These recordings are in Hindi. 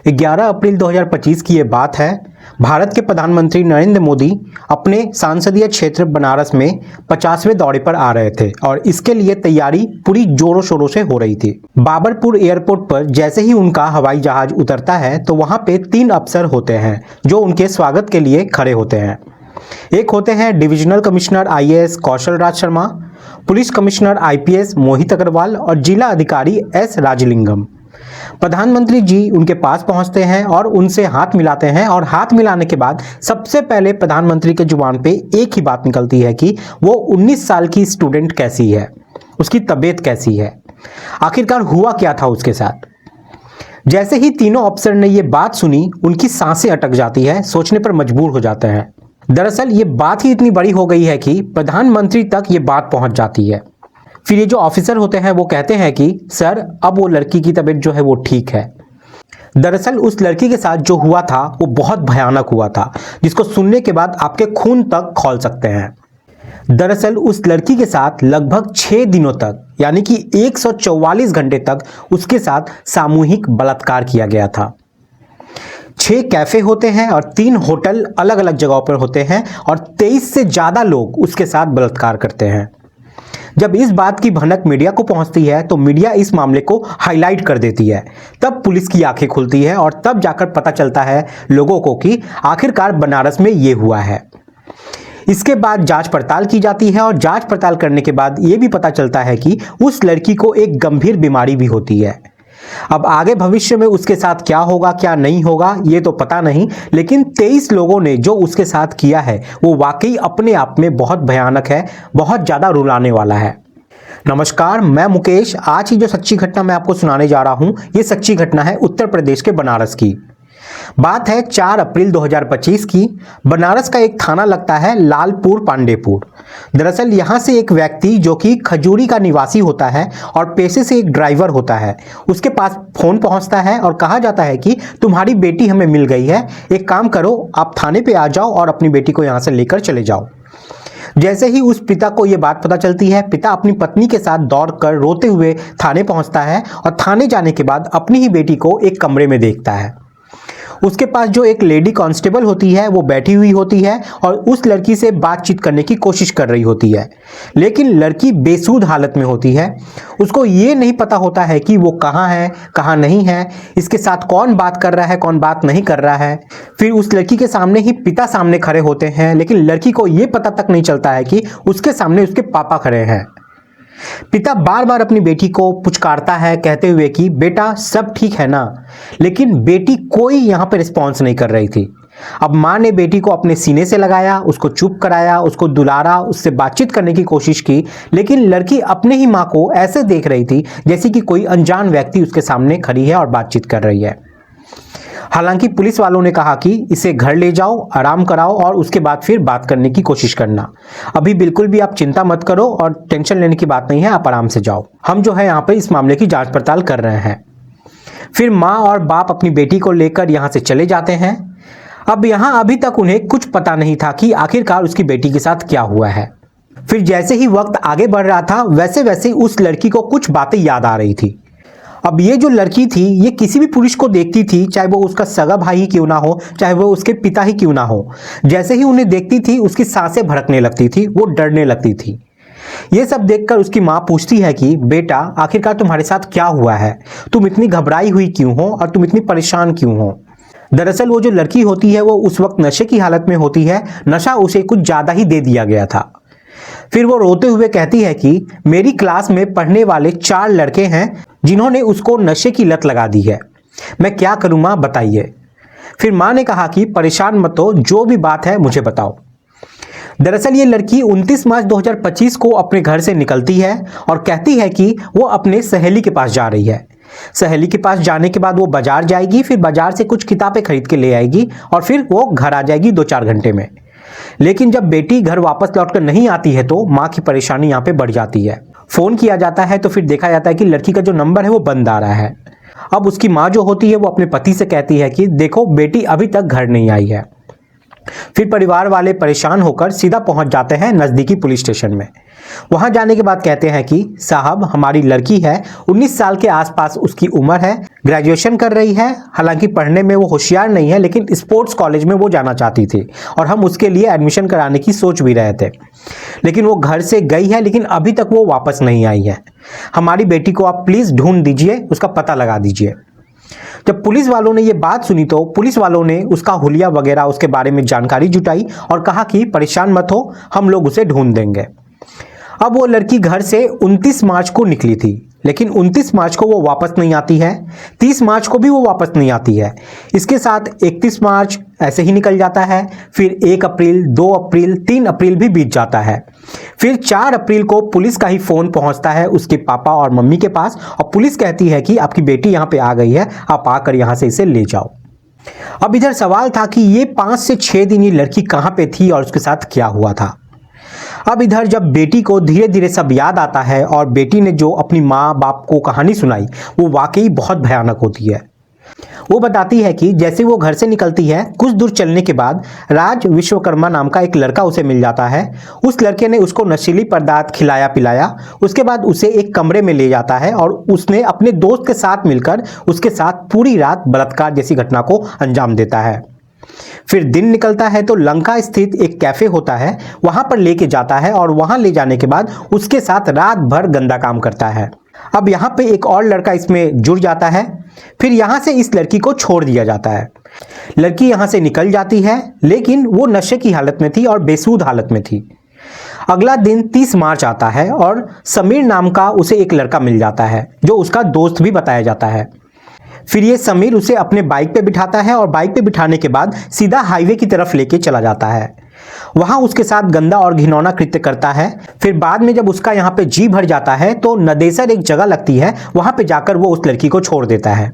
11 अप्रैल 2025 की ये बात है। भारत के प्रधानमंत्री नरेंद्र मोदी अपने संसदीय क्षेत्र बनारस में 50वें दौरे पर आ रहे थे और इसके लिए तैयारी पूरी जोरों शोरों से हो रही थी। बाबरपुर एयरपोर्ट पर जैसे ही उनका हवाई जहाज उतरता है तो वहां पे 3 अफसर होते हैं जो उनके स्वागत के लिए खड़े होते हैं। एक होते हैं divisional commissioner IAS Kaushal Raj Sharma, police commissioner IPS Mohit Agarwal और जिला अधिकारी S राजलिंगम। प्रधानमंत्री जी उनके पास पहुंचते हैं और उनसे हाथ मिलाते हैं और हाथ मिलाने के बाद सबसे पहले प्रधानमंत्री के जुबान पे एक ही बात निकलती है कि वो 19 साल की स्टूडेंट कैसी है, उसकी तबीयत कैसी है, आखिरकार हुआ क्या था उसके साथ। जैसे ही तीनों अफसर ने ये बात सुनी उनकी सांसें अटक जाती है, सोचने पर मजबूर हो जाते हैं। दरअसल ये बात ही इतनी बड़ी हो गई है कि प्रधानमंत्री तक ये बात पहुंच जाती है। फिर ये जो ऑफिसर होते हैं वो कहते हैं कि सर अब वो लड़की की तबीयत जो है वो ठीक है। दरअसल उस लड़की के साथ जो हुआ था वो बहुत भयानक हुआ था, जिसको सुनने के बाद आपके खून तक खौल सकते हैं। दरअसल उस लड़की के साथ लगभग 6 दिनों तक यानी कि 144 घंटे तक उसके साथ सामूहिक बलात्कार किया गया था। 6 कैफे होते हैं और 3 होटल अलग अलग जगहों पर होते हैं और 23 से ज़्यादा लोग उसके साथ बलात्कार करते हैं। जब इस बात की भनक मीडिया को पहुंचती है तो मीडिया इस मामले को हाईलाइट कर देती है। तब पुलिस की आंखें खुलती है और तब जाकर पता चलता है लोगों को कि आखिरकार बनारस में ये हुआ है। इसके बाद जांच पड़ताल की जाती है और जांच पड़ताल करने के बाद ये भी पता चलता है कि उस लड़की को एक गंभीर बीमारी भी होती है। अब आगे भविष्य में उसके साथ क्या होगा क्या नहीं होगा ये तो पता नहीं, लेकिन 23 लोगों ने जो उसके साथ किया है वो वाकई अपने आप में बहुत भयानक है, बहुत ज़्यादा रुलाने वाला है। नमस्कार, मैं मुकेश। आज की जो सच्ची घटना मैं आपको सुनाने जा रहा हूँ ये सच्ची घटना है उत्तर प्रदेश के बनारस की। बात है 4 अप्रैल 2025 की। बनारस का एक थाना लगता है लालपुर पांडेपुर। दरअसल यहाँ से एक व्यक्ति जो कि खजूरी का निवासी होता है और पेशे से एक ड्राइवर होता है, उसके पास फोन पहुँचता है और कहा जाता है कि तुम्हारी बेटी हमें मिल गई है, एक काम करो आप थाने पे आ जाओ और अपनी बेटी को यहाँ से लेकर चले जाओ। जैसे ही उस पिता को ये बात पता चलती है, पिता अपनी पत्नी के साथ दौड़कर रोते हुए थाने पहुँचता है और थाने जाने के बाद अपनी ही बेटी को एक कमरे में देखता है। उसके पास जो एक लेडी कांस्टेबल होती है वो बैठी हुई होती है और उस लड़की से बातचीत करने की कोशिश कर रही होती है, लेकिन लड़की बेसुध हालत में होती है। उसको ये नहीं पता होता है कि वो कहाँ है कहाँ नहीं है, इसके साथ कौन बात कर रहा है कौन बात नहीं कर रहा है। फिर उस लड़की के सामने ही पिता सामने खड़े होते हैं, लेकिन लड़की को ये पता तक नहीं चलता है कि उसके सामने उसके पापा खड़े हैं। पिता बार बार अपनी बेटी को पुचकारता है कहते हुए कि बेटा सब ठीक है ना, लेकिन बेटी कोई यहाँ पे रिस्पॉन्स नहीं कर रही थी। अब माँ ने बेटी को अपने सीने से लगाया, उसको चुप कराया, उसको दुलारा, उससे बातचीत करने की कोशिश की, लेकिन लड़की अपने ही माँ को ऐसे देख रही थी जैसे कि कोई अनजान व्यक्ति उसके सामने खड़ी है और बातचीत कर रही है। हालांकि पुलिस वालों ने कहा कि इसे घर ले जाओ, आराम कराओ और उसके बाद फिर बात करने की कोशिश करना। अभी बिल्कुल भी आप चिंता मत करो और टेंशन लेने की बात नहीं है, आप आराम से जाओ। हम जो है यहाँ पे इस मामले की जांच पड़ताल कर रहे हैं। फिर माँ और बाप अपनी बेटी को लेकर यहाँ से चले जाते हैं। अब यहाँ अभी तक उन्हें कुछ पता नहीं था कि आखिरकार उसकी बेटी के साथ क्या हुआ है। फिर जैसे ही वक्त आगे बढ़ रहा था वैसे वैसे उस लड़की को कुछ बातें याद आ रही थी। अब ये जो लड़की थी ये किसी भी पुरुष को देखती थी, चाहे वो उसका सगा भाई ही क्यों ना हो, चाहे वो उसके पिता ही क्यों ना हो, जैसे ही उन्हें देखती थी उसकी सांसें भड़कने लगती थी, वो डरने लगती थी। ये सब देखकर उसकी माँ पूछती है कि बेटा आखिरकार तुम्हारे साथ क्या हुआ है, तुम इतनी घबराई हुई क्यों हो और तुम इतनी परेशान क्यों हो। दरअसल वो जो लड़की होती है वो उस वक्त नशे की हालत में होती है, नशा उसे कुछ ज़्यादा ही दे दिया गया था। फिर वो रोते हुए कहती है कि मेरी क्लास में पढ़ने वाले 4 लड़के हैं जिन्होंने उसको नशे की लत लगा दी है, मैं क्या करूं माँ बताइए। फिर माँ ने कहा कि परेशान मत हो, जो भी बात है मुझे बताओ। दरअसल ये लड़की 29 मार्च 2025 को अपने घर से निकलती है और कहती है कि वो अपने सहेली के पास जा रही है। सहेली के पास जाने के बाद वो बाजार जाएगी, फिर बाजार से कुछ किताबें खरीद के ले आएगी और फिर वो घर आ जाएगी 2-4 घंटे में। लेकिन जब बेटी घर वापस लौटकर नहीं आती है तो माँ की परेशानी यहाँ पे बढ़ जाती है। फोन किया जाता है तो फिर देखा जाता है कि लड़की का जो नंबर है वो बंद आ रहा है। अब उसकी माँ जो होती है वो अपने पति से कहती है कि देखो बेटी अभी तक घर नहीं आई है। फिर परिवार वाले परेशान होकर सीधा पहुंच जाते हैं नज़दीकी पुलिस स्टेशन में। वहां जाने के बाद कहते हैं कि साहब, हमारी लड़की है, 19 साल के आसपास उसकी उम्र है, ग्रेजुएशन कर रही है, हालांकि पढ़ने में वो होशियार नहीं है, लेकिन स्पोर्ट्स कॉलेज में वो जाना चाहती थी और हम उसके लिए एडमिशन कराने की सोच भी रहे थे, लेकिन वो घर से गई है, लेकिन अभी तक वो वापस नहीं आई है। हमारी बेटी को आप प्लीज़ ढूंढ दीजिए, उसका पता लगा दीजिए। जब पुलिस वालों ने ये बात सुनी तो पुलिस वालों ने उसका हुलिया वगैरह उसके बारे में जानकारी जुटाई और कहा कि परेशान मत हो, हम लोग उसे ढूंढ देंगे। अब वो लड़की घर से 29 मार्च को निकली थी, लेकिन 29 मार्च को वो वापस नहीं आती है, 30 मार्च को भी वो वापस नहीं आती है। इसके साथ 31 मार्च ऐसे ही निकल जाता है, फिर 1 अप्रैल, 2 अप्रैल, 3 अप्रैल भी बीत जाता है। फिर 4 अप्रैल को पुलिस का ही फ़ोन पहुंचता है उसके पापा और मम्मी के पास और पुलिस कहती है कि आपकी बेटी यहाँ पे आ गई है, आप आकर यहाँ से इसे ले जाओ। अब इधर सवाल था कि ये 5 से 6 दिन ये लड़की कहाँ पे थी और उसके साथ क्या हुआ था। अब इधर जब बेटी को धीरे धीरे सब याद आता है और बेटी ने जो अपनी माँ बाप को कहानी सुनाई वो वाकई बहुत भयानक होती है। वो बताती है कि जैसे वो घर से निकलती है, कुछ दूर चलने के बाद राज विश्वकर्मा नाम का एक लड़का उसे मिल जाता है। उस लड़के ने उसको नशीली पदार्थ खिलाया पिलाया, उसके बाद उसे एक कमरे में ले जाता है और उसने अपने दोस्त के साथ मिलकर उसके साथ पूरी रात बलात्कार जैसी घटना को अंजाम देता है। फिर दिन निकलता है तो लंका स्थित एक कैफे होता है, वहां पर लेके जाता है और वहां ले जाने के बाद उसके साथ रात भर गंदा काम करता है। अब यहाँ पे एक और लड़का इसमें जुड़ जाता है। फिर यहाँ से इस लड़की को छोड़ दिया जाता है। लड़की यहाँ से निकल जाती है, लेकिन वो नशे की हालत में थी और बेसूध हालत में थी। अगला दिन 30 मार्च आता है और समीर नाम का उसे एक लड़का मिल जाता है जो उसका दोस्त भी बताया जाता है। फिर ये समीर उसे अपने बाइक पे बिठाता है और बाइक पे बिठाने के बाद सीधा हाईवे की तरफ लेके चला जाता है। वहां उसके साथ गंदा और घिनौना कृत्य करता है। फिर बाद में जब उसका यहाँ पे जी भर जाता है तो नदेसर एक जगह लगती है, वहां पे जाकर वो उस लड़की को छोड़ देता है।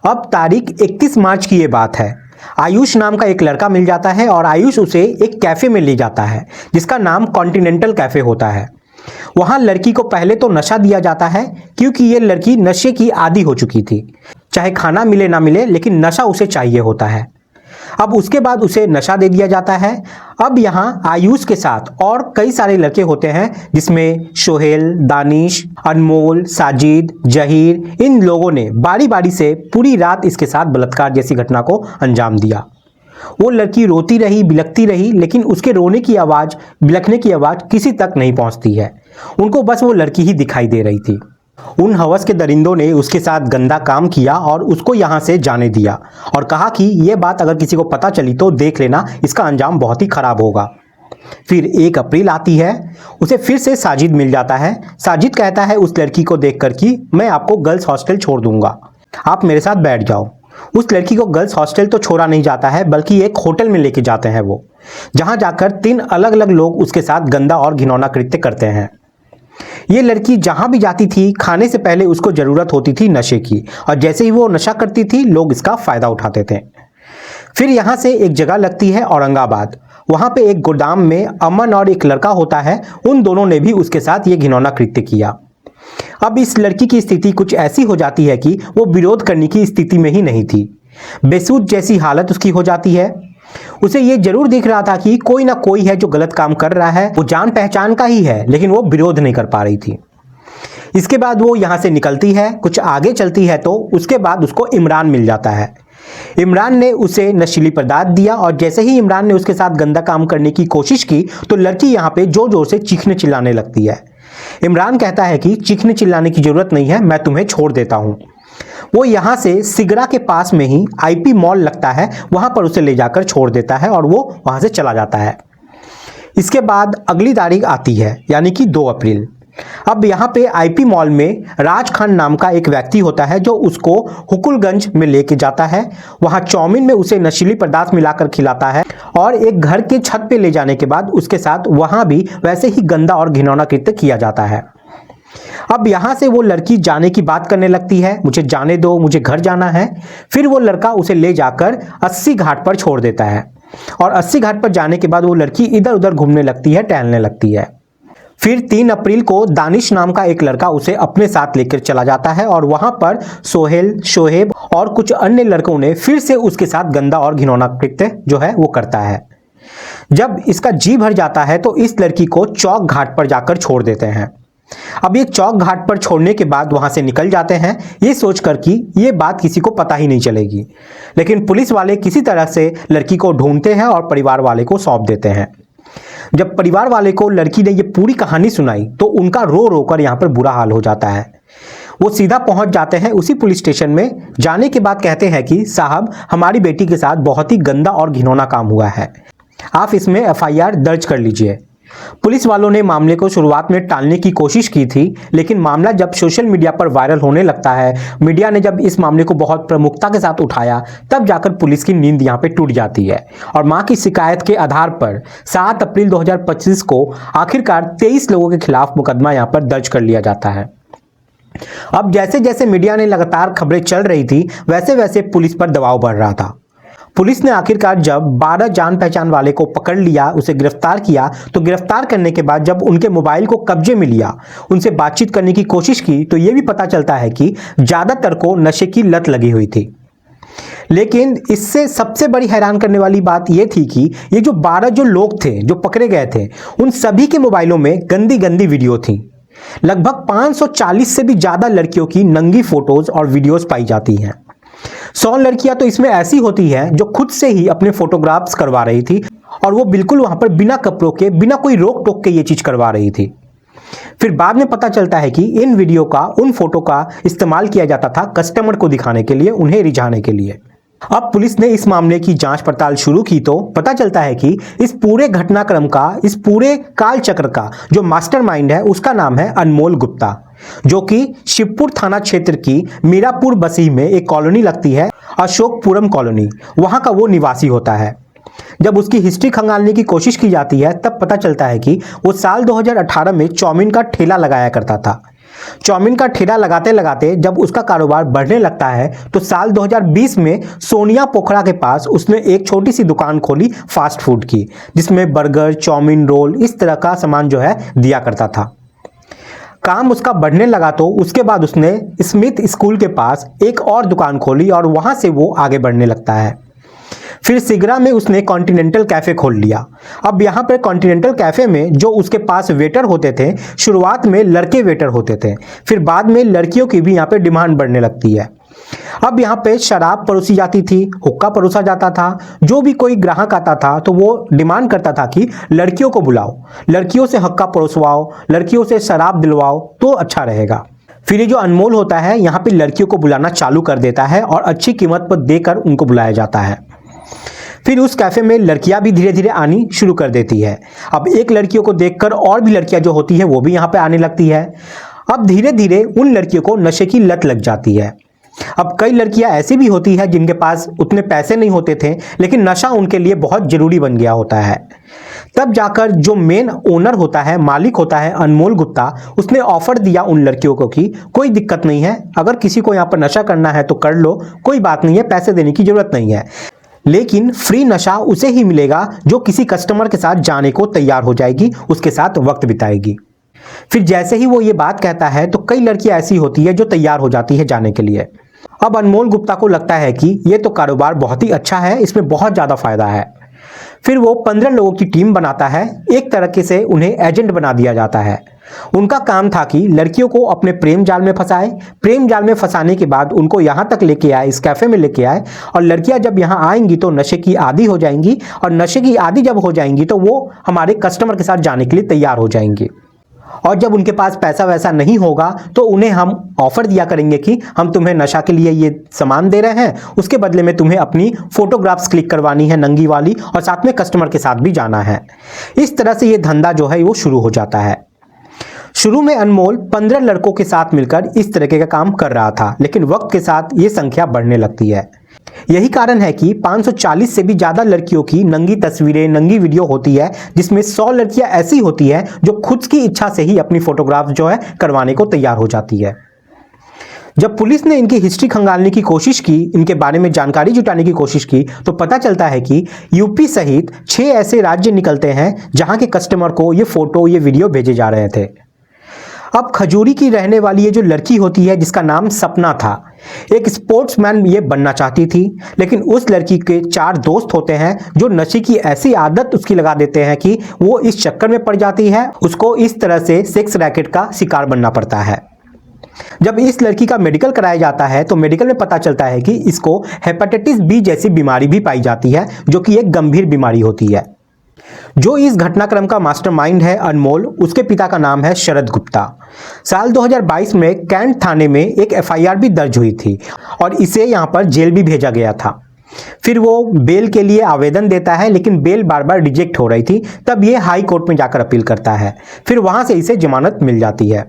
अब तारीख 31 मार्च की ये बात है। आयुष नाम का एक लड़का मिल जाता है और आयुष उसे एक कैफे में ले जाता है जिसका नाम कॉन्टिनेंटल कैफे होता है। वहां लड़की को पहले तो नशा दिया जाता है क्योंकि ये लड़की नशे की आदी हो चुकी थी। चाहे खाना मिले ना मिले, लेकिन नशा उसे चाहिए होता है। अब उसके बाद उसे नशा दे दिया जाता है। अब यहाँ आयुष के साथ और कई सारे लड़के होते हैं जिसमें सोहेल, दानिश, अनमोल, साजिद, जहीर, इन लोगों ने बारी बारी से पूरी रात इसके साथ बलात्कार जैसी घटना को अंजाम दिया। वो लड़की रोती रही, बिलखती रही, लेकिन उसके रोने की आवाज़, बिलखने की आवाज़ किसी तक नहीं पहुंचती है। उनको बस वो लड़की ही दिखाई दे रही थी। उन हवस के दरिंदों ने उसके साथ गंदा काम किया और उसको यहाँ से जाने दिया और कहा कि ये बात अगर किसी को पता चली तो देख लेना, इसका अंजाम बहुत ही खराब होगा। फिर 1 अप्रैल आती है, उसे फिर से साजिद मिल जाता है। साजिद कहता है उस लड़की को देखकर कि मैं आपको गर्ल्स हॉस्टल छोड़ दूंगा, आप मेरे साथ बैठ जाओ। उस लड़की को गर्ल्स हॉस्टल तो छोड़ा नहीं जाता है, बल्कि एक होटल में लेके जाते हैं वो, जहां जाकर 3 अलग अलग लोग उसके साथ गंदा और घिनौना कृत्य करते हैं। ये लड़की जहां भी जाती थी, खाने से पहले उसको जरूरत होती थी नशे की, और जैसे ही वो नशा करती थी लोग इसका फायदा उठाते थे। फिर यहाँ से एक जगह लगती है औरंगाबाद। वहां पे एक गोदाम में अमन और एक लड़का होता है, उन दोनों ने भी उसके साथ ये घिनौना कृत्य किया। अब इस लड़की की स्थिति कुछ ऐसी हो जाती है कि वो विरोध करने की स्थिति में ही नहीं थी। बेसूध जैसी हालत उसकी हो जाती है। उसे ये जरूर दिख रहा था कि कोई ना कोई है जो गलत काम कर रहा है, वो जान पहचान का ही है, लेकिन वो विरोध नहीं कर पा रही थी। इसके बाद वो यहाँ से निकलती है, कुछ आगे चलती है तो उसके बाद उसको इमरान मिल जाता है। इमरान ने उसे नशीली पदार्थ दिया और जैसे ही इमरान ने उसके साथ गंदा काम करने की कोशिश की तो लड़की यहाँ पे जोर जोर से चीखने चिल्लाने लगती है। इमरान कहता है कि चीखने चिल्लाने की जरूरत नहीं है, मैं तुम्हें छोड़ देता हूँ। वो यहाँ से सिगरा के पास में ही आईपी मॉल लगता है, वहाँ पर उसे ले जाकर छोड़ देता है और वो वहाँ से चला जाता है। इसके बाद अगली तारीख आती है, यानी कि 2 अप्रैल। अब यहाँ पे आईपी मॉल में राज खान नाम का एक व्यक्ति होता है जो उसको हुकुलगंज में लेके जाता है। वहाँ चाउमीन में उसे नशीली पदार्थ मिलाकर खिलाता है और एक घर के छत पे ले जाने के बाद उसके साथ वहाँ भी वैसे ही गंदा और घिनौना कृत्य किया जाता है। अब यहाँ से वो लड़की जाने की बात करने लगती है, मुझे जाने दो, मुझे घर जाना है। फिर वो लड़का उसे ले जाकर 80 घाट पर छोड़ देता है और 80 घाट पर जाने के बाद वो लड़की इधर उधर घूमने लगती है, टहलने लगती है। फिर 3 अप्रैल को दानिश नाम का एक लड़का उसे अपने साथ लेकर चला जाता है और वहां पर सोहेल, शोहेब और कुछ अन्य लड़कों ने फिर से उसके साथ गंदा और घिनौना कृत्य जो है वो करता है। जब इसका जी भर जाता है तो इस लड़की को चौक घाट पर जाकर छोड़ देते हैं। अब ये चौक घाट पर छोड़ने के बाद वहां से निकल जाते हैं, ये सोचकर कि ये बात किसी को पता ही नहीं चलेगी। लेकिन पुलिस वाले किसी तरह से लड़की को ढूंढते हैं और परिवार वाले को सौंप देते हैं। जब परिवार वाले को लड़की ने ये पूरी कहानी सुनाई तो उनका रो रो कर यहाँ पर बुरा हाल हो जाता है। वो सीधा पहुंच जाते हैं उसी पुलिस स्टेशन में। जाने के बाद कहते हैं कि साहब, हमारी बेटी के साथ बहुत ही गंदा और घिनौना काम हुआ है, आप इसमें एफआईआर दर्ज कर लीजिए। पुलिस वालों ने मामले को शुरुआत में टालने की कोशिश की थी, लेकिन मामला जब सोशल मीडिया पर वायरल होने लगता है, मीडिया ने जब इस मामले को बहुत प्रमुखता के साथ उठाया, तब जाकर पुलिस की नींद यहाँ पे टूट जाती है और मां की शिकायत के आधार पर 7 अप्रैल 2025 को आखिरकार 23 लोगों के खिलाफ मुकदमा यहाँ पर दर्ज कर लिया जाता है। अब जैसे जैसे मीडिया ने लगातार खबरें चल रही थी, वैसे वैसे पुलिस पर दबाव बढ़ रहा था। पुलिस ने आखिरकार जब 12 जान पहचान वाले को पकड़ लिया, उसे गिरफ्तार किया, तो गिरफ्तार करने के बाद जब उनके मोबाइल को कब्जे में लिया, उनसे बातचीत करने की कोशिश की, तो यह भी पता चलता है कि ज्यादातर को नशे की लत लगी हुई थी। लेकिन इससे सबसे बड़ी हैरान करने वाली बात यह थी कि ये जो 12 जो लोग थे जो पकड़े गए थे, उन सभी के मोबाइलों में गंदी गंदी वीडियो थी। लगभग 540 से भी ज्यादा लड़कियों की नंगी फोटोज और वीडियोस पाई जाती हैं। 100 लड़कियां तो इसमें ऐसी होती हैं जो खुद से ही अपने फोटोग्राफ्स करवा रही थी, और वो बिल्कुल वहां पर बिना कपड़ों के, बिना कोई रोक टोक के ये चीज करवा रही थी। फिर बाद में पता चलता है कि इन वीडियो का, उन फोटो का इस्तेमाल किया जाता था कस्टमर को दिखाने के लिए, उन्हें रिझाने के लिए। अब पुलिस ने इस मामले की जांच पड़ताल शुरू की तो पता चलता है कि इस पूरे घटनाक्रम का, इस पूरे काल चक्र का जो मास्टरमाइंड है, उसका नाम है अनमोल गुप्ता, जो कि शिवपुर थाना क्षेत्र की मीरापुर बसी में एक कॉलोनी लगती है, अशोकपुरम कॉलोनी, वहां का वो निवासी होता है। जब उसकी हिस्ट्री खंगालने की कोशिश की जाती है, तब पता चलता है कि वो साल 2018 में चाउमीन का ठेला लगाया करता था। चाउमीन का ठेला लगाते लगाते जब उसका कारोबार बढ़ने लगता है, तो साल 2020 में सोनिया पोखरा के पास उसने एक छोटी सी दुकान खोली फास्ट फूड की, जिसमें बर्गर, चाउमीन, रोल, इस तरह का सामान जो है दिया करता था। काम उसका बढ़ने लगा तो उसके बाद उसने स्मिथ स्कूल के पास एक और दुकान खोली और वहां से वो आगे बढ़ने लगता है। फिर सिगरा में उसने कॉन्टिनेंटल कैफे खोल लिया। अब यहाँ पर कॉन्टिनेंटल कैफे में जो उसके पास वेटर होते थे, शुरुआत में लड़के वेटर होते थे, फिर बाद में लड़कियों की भी यहाँ पे डिमांड बढ़ने लगती है। अब यहाँ पे शराब परोसी जाती थी, हुक्का परोसा जाता था। जो भी कोई ग्राहक आता था तो वो डिमांड करता था कि लड़कियों को बुलाओ, लड़कियों से हुक्का परोसवाओ, लड़कियों से शराब दिलवाओ तो अच्छा रहेगा। फिर ये जो अनमोल होता है यहाँ पे लड़कियों को बुलाना चालू कर देता है और अच्छी कीमत पर देकर उनको बुलाया जाता है। फिर उस कैफे में लड़कियां भी धीरे धीरे आनी शुरू कर देती है। अब एक लड़कियों को देखकर और भी लड़कियां जो होती है वो भी यहाँ पे आने लगती है। अब धीरे धीरे उन लड़कियों को नशे की लत लग जाती है। अब कई लड़कियां ऐसी भी होती है जिनके पास उतने पैसे नहीं होते थे, लेकिन नशा उनके लिए बहुत जरूरी बन गया होता है। तब जाकर जो मेन ओनर होता है, मालिक होता है अनमोल गुप्ता, उसने ऑफर दिया उन लड़कियों को कि कोई दिक्कत नहीं है, अगर किसी को यहाँ पर नशा करना है तो कर लो, कोई बात नहीं है, पैसे देने की जरूरत नहीं है, लेकिन फ्री नशा उसे ही मिलेगा जो किसी कस्टमर के साथ जाने को तैयार हो जाएगी, उसके साथ वक्त बिताएगी। फिर जैसे ही वो ये बात कहता है तो कई लड़कियां ऐसी होती है जो तैयार हो जाती है जाने के लिए। अब अनमोल गुप्ता को लगता है कि ये तो कारोबार बहुत ही अच्छा है, इसमें बहुत ज़्यादा फायदा है। फिर वो 15 लोगों की टीम बनाता है। एक तरीके से उन्हें एजेंट बना दिया जाता है। उनका काम था कि लड़कियों को अपने प्रेम जाल में फंसाए, प्रेम जाल में फंसाने के बाद उनको यहाँ तक लेके आए, इस कैफे में लेके आए, और लड़कियां जब यहाँ आएंगी तो नशे की आदी हो जाएंगी, और नशे की आदी जब हो जाएंगी तो वो हमारे कस्टमर के साथ जाने के लिए तैयार हो जाएंगी। और जब उनके पास पैसा वैसा नहीं होगा तो उन्हें हम ऑफर दिया करेंगे कि हम तुम्हें नशा के लिए ये सामान दे रहे हैं, उसके बदले में तुम्हें अपनी फोटोग्राफ्स क्लिक करवानी है नंगी वाली, और साथ में कस्टमर के साथ भी जाना है। इस तरह से ये धंधा जो है वो शुरू हो जाता है। शुरू में अनमोल 15 लड़कों के साथ मिलकर इस तरीके का काम कर रहा था, लेकिन वक्त के साथ ये संख्या बढ़ने लगती है। यही कारण है कि 540 से भी ज्यादा लड़कियों की नंगी तस्वीरें, नंगी वीडियो होती है, जिसमें 100 लड़कियां ऐसी होती है जो खुद की इच्छा से ही अपनी फोटोग्राफ जो है करवाने को तैयार हो जाती है। जब पुलिस ने इनकी हिस्ट्री खंगालने की कोशिश की, इनके बारे में जानकारी जुटाने की कोशिश की, तो पता चलता है कि यूपी सहित 6 ऐसे राज्य निकलते हैं जहां के कस्टमर को ये फोटो, ये वीडियो भेजे जा रहे थे। अब खजूरी की रहने वाली ये जो लड़की होती है जिसका नाम सपना था, एक स्पोर्ट्समैन ये बनना चाहती थी, लेकिन उस लड़की के 4 दोस्त होते हैं जो नशे की ऐसी आदत उसकी लगा देते हैं कि वो इस चक्कर में पड़ जाती है, उसको इस तरह से सेक्स रैकेट का शिकार बनना पड़ता है। जब इस लड़की का मेडिकल कराया जाता है तो मेडिकल में पता चलता है कि इसको हेपेटाइटिस बी जैसी बीमारी भी पाई जाती है, जो कि एक गंभीर बीमारी होती है। जो इस घटनाक्रम का मास्टरमाइंड है अनमोल, उसके पिता का नाम है शरद गुप्ता। साल 2022 में कैंट थाने में एक एफआईआर भी दर्ज हुई थी और इसे यहां पर जेल भी भेजा गया था। फिर वो बेल के लिए आवेदन देता है, लेकिन बेल बार बार रिजेक्ट हो रही थी। तब ये हाई कोर्ट में जाकर अपील करता है। फिर वहां से इसे जमानत मिल जाती है।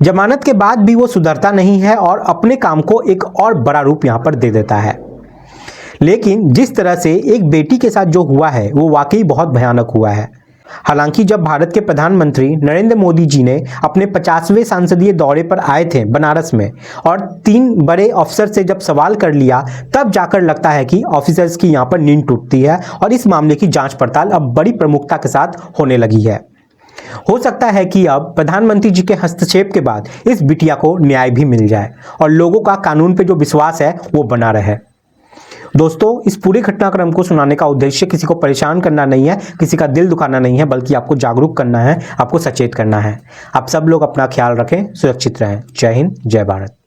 जमानत के बाद भी वो सुधरता नहीं है और अपने काम को एक और बड़ा रूप यहां पर दे देता है। लेकिन जिस तरह से एक बेटी के साथ जो हुआ है वो वाकई बहुत भयानक हुआ है। हालांकि जब भारत के प्रधानमंत्री नरेंद्र मोदी जी ने अपने 50वें संसदीय दौरे पर आए थे बनारस में और 3 बड़े अफसर से जब सवाल कर लिया, तब जाकर लगता है कि ऑफिसर्स की यहाँ पर नींद टूटती है और इस मामले की जांच पड़ताल अब बड़ी प्रमुखता के साथ होने लगी है। हो सकता है कि अब प्रधानमंत्री जी के हस्तक्षेप के बाद इस बिटिया को न्याय भी मिल जाए और लोगों का कानून पे जो विश्वास है वो बना रहे। दोस्तों, इस पूरे घटनाक्रम को सुनाने का उद्देश्य किसी को परेशान करना नहीं है, किसी का दिल दुखाना नहीं है, बल्कि आपको जागरूक करना है, आपको सचेत करना है। आप सब लोग अपना ख्याल रखें, सुरक्षित रहें। जय हिंद, जय भारत।